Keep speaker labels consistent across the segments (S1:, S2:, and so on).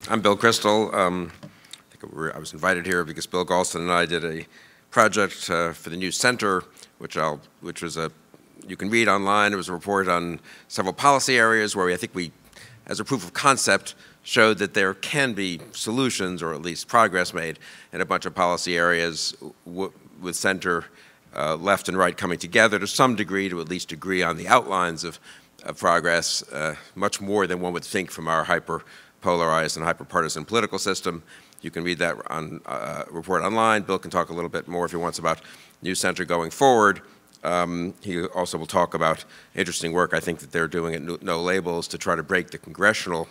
S1: I'm Bill Kristol. I was invited here because Bill Galston and I did a project for the new center, which was you can read online. It was a report on several policy areas where I think we, as a proof of concept, showed that there can be solutions, or at least progress made, in a bunch of policy areas with center, left and right coming together to some degree to at least agree on the outlines of progress, much more than one would think from our hyper-polarized and hyper-partisan political system. You can read that on report online. Bill can talk a little bit more if he wants about New Center going forward. He also will talk about interesting work I think that they're doing at No Labels to try to break the congressional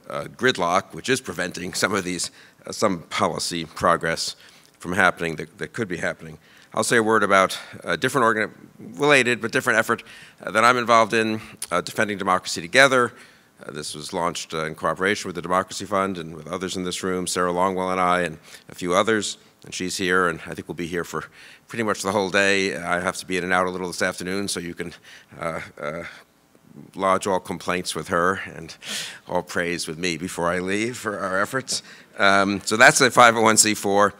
S1: gridlock, which is preventing some of these, some policy progress from happening that could be happening. I'll say a word about a different related but different effort that I'm involved in, Defending Democracy Together. This was launched in cooperation with the Democracy Fund and with others in this room, Sarah Longwell and I and a few others. And she's here, and I think we'll be here for pretty much the whole day. I have to be in and out a little this afternoon, so you can lodge all complaints with her and all praise with me before I leave for our efforts. So that's a 501c4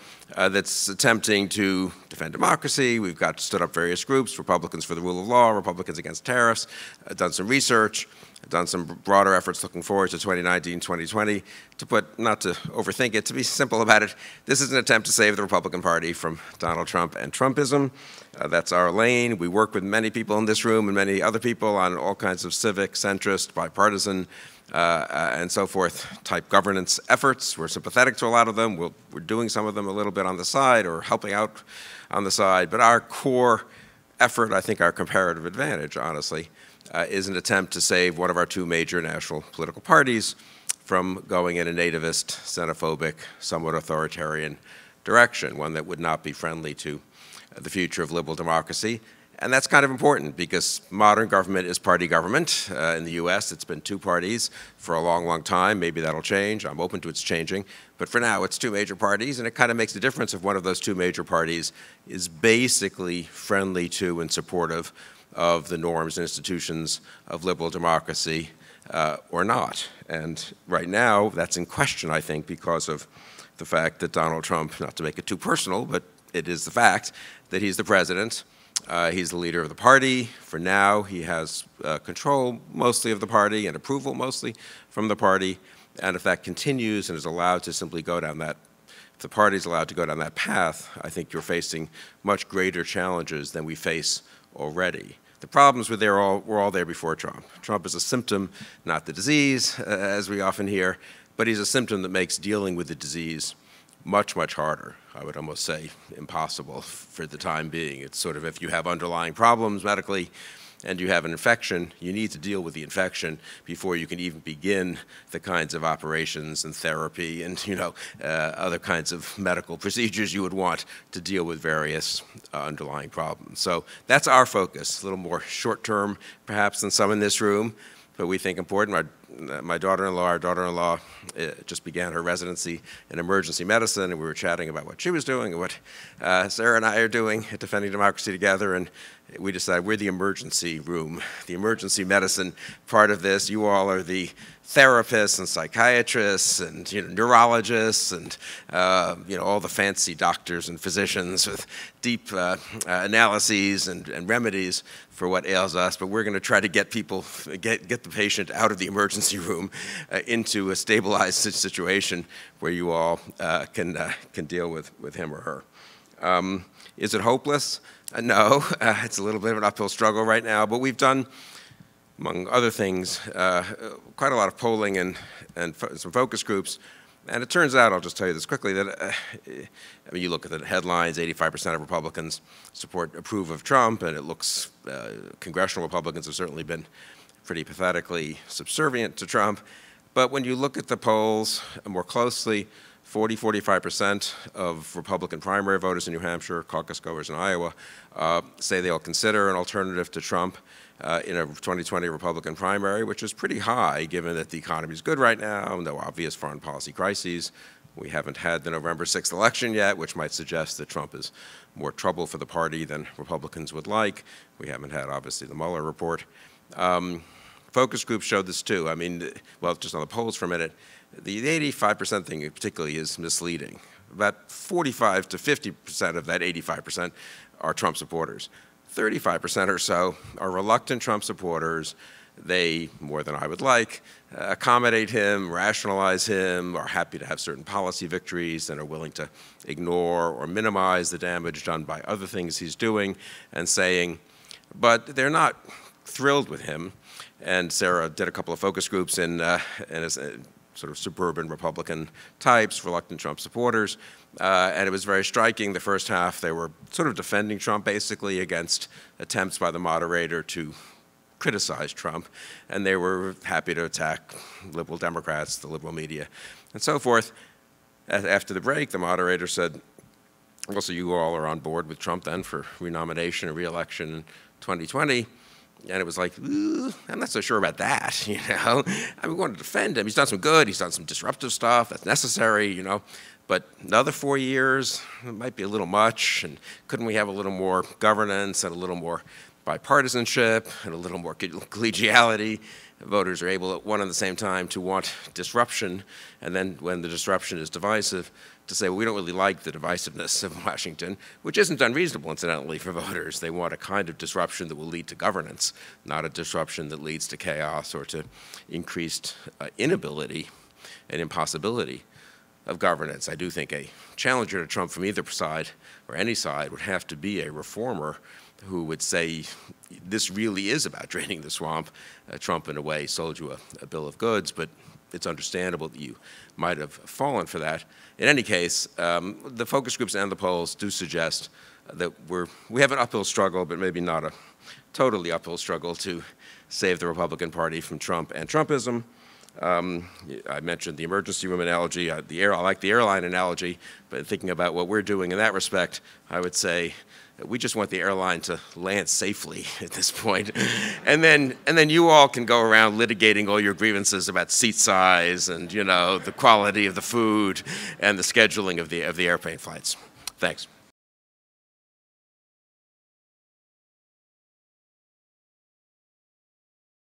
S1: that's attempting to defend democracy. We've got stood up various groups, Republicans for the Rule of Law, Republicans Against Tariffs, done some research, done some broader efforts looking forward to 2019, 2020. To put, not to overthink it, to be simple about it, this is an attempt to save the Republican Party from Donald Trump and Trumpism. That's our lane. We work with many people in this room and many other people on all kinds of civic, centrist, bipartisan, and so forth type governance efforts. We're sympathetic to a lot of them. We're doing some of them a little bit on the side or helping out on the side. But our core effort, I think our comparative advantage, honestly, is an attempt to save one of our two major national political parties from going in a nativist, xenophobic, somewhat authoritarian direction, one that would not be friendly to the future of liberal democracy. And that's kind of important because modern government is party government. In the US, it's been two parties for a long, long time. Maybe that'll change. I'm open to its changing. But for now, it's two major parties, and it kind of makes a difference if one of those two major parties is basically friendly to and supportive of the norms and institutions of liberal democracy or not. And right now, that's in question, I think, because of the fact that Donald Trump, not to make it too personal, but it is the fact that he's the president. He's the leader of the party. For now, he has control mostly of the party and approval mostly from the party. And if that continues and is allowed to simply go down that, if the party is allowed to go down that path, I think you're facing much greater challenges than we face already. The problems were all there before Trump. Trump is a symptom, not the disease, as we often hear, but he's a symptom that makes dealing with the disease much, much harder. I would almost say impossible for the time being. It's sort of if you have underlying problems medically and you have an infection, you need to deal with the infection before you can even begin the kinds of operations and therapy and other kinds of medical procedures you would want to deal with various underlying problems. So that's our focus, a little more short-term perhaps than some in this room, but we think important. My daughter-in-law, our daughter-in-law just began her residency in emergency medicine, and we were chatting about what she was doing and what Sarah and I are doing at Defending Democracy Together, and we decided we're the emergency room, the emergency medicine part of this. You all are the therapists and psychiatrists and neurologists and all the fancy doctors and physicians with deep analyses and remedies for what ails us. But we're going to try to get the patient out of the emergency room into a stabilized situation where you all can deal with him or her. Is it hopeless? No, it's a little bit of an uphill struggle right now, but we've done, among other things, quite a lot of polling and some focus groups. And it turns out, I'll just tell you this quickly, that you look at the headlines, 85% of Republicans approve of Trump, and it looks, congressional Republicans have certainly been pretty pathetically subservient to Trump. But when you look at the polls more closely, 45% of Republican primary voters in New Hampshire, caucus goers in Iowa, say they'll consider an alternative to Trump in a 2020 Republican primary, which is pretty high given that the economy is good right now, no obvious foreign policy crises. We haven't had the November 6th election yet, which might suggest that Trump is more trouble for the party than Republicans would like. We haven't had, obviously, the Mueller report. focus groups showed this too. I mean, well, just on the polls for a minute, the 85% thing particularly is misleading. About 45 to 50% of that 85% are Trump supporters. 35% or so are reluctant Trump supporters. They, more than I would like, accommodate him, rationalize him, are happy to have certain policy victories, and are willing to ignore or minimize the damage done by other things he's doing and saying, but they're not thrilled with him. And Sarah did a couple of focus groups in sort of suburban Republican types, reluctant Trump supporters, and it was very striking. The first half, they were sort of defending Trump, basically, against attempts by the moderator to criticize Trump, and they were happy to attack liberal Democrats, the liberal media, and so forth. After the break, the moderator said, well, so you all are on board with Trump then for renomination and re-election in 2020? And it was like, I'm not so sure about that, you know. I mean, we want to defend him. He's done some good. He's done some disruptive stuff that's necessary, you know. But another 4 years, it might be a little much. And couldn't we have a little more governance and a little more bipartisanship and a little more collegiality? Voters are able at one and the same time to want disruption, and then when the disruption is divisive, to say, well, we don't really like the divisiveness of Washington, which isn't unreasonable, incidentally, for voters. They want a kind of disruption that will lead to governance, not a disruption that leads to chaos or to increased inability and impossibility of governance. I do think a challenger to Trump from either side or any side would have to be a reformer who would say, this really is about draining the swamp. Trump, in a way, sold you a bill of goods, but it's understandable that you might have fallen for that. In any case, the focus groups and the polls do suggest that we have an uphill struggle, but maybe not a totally uphill struggle to save the Republican Party from Trump and Trumpism. I mentioned the emergency room analogy. I like the airline analogy, but thinking about what we're doing in that respect, I would say we just want the airline to land safely at this point. And then you all can go around litigating all your grievances about seat size and, you know, the quality of the food and the scheduling of the airplane flights. Thanks.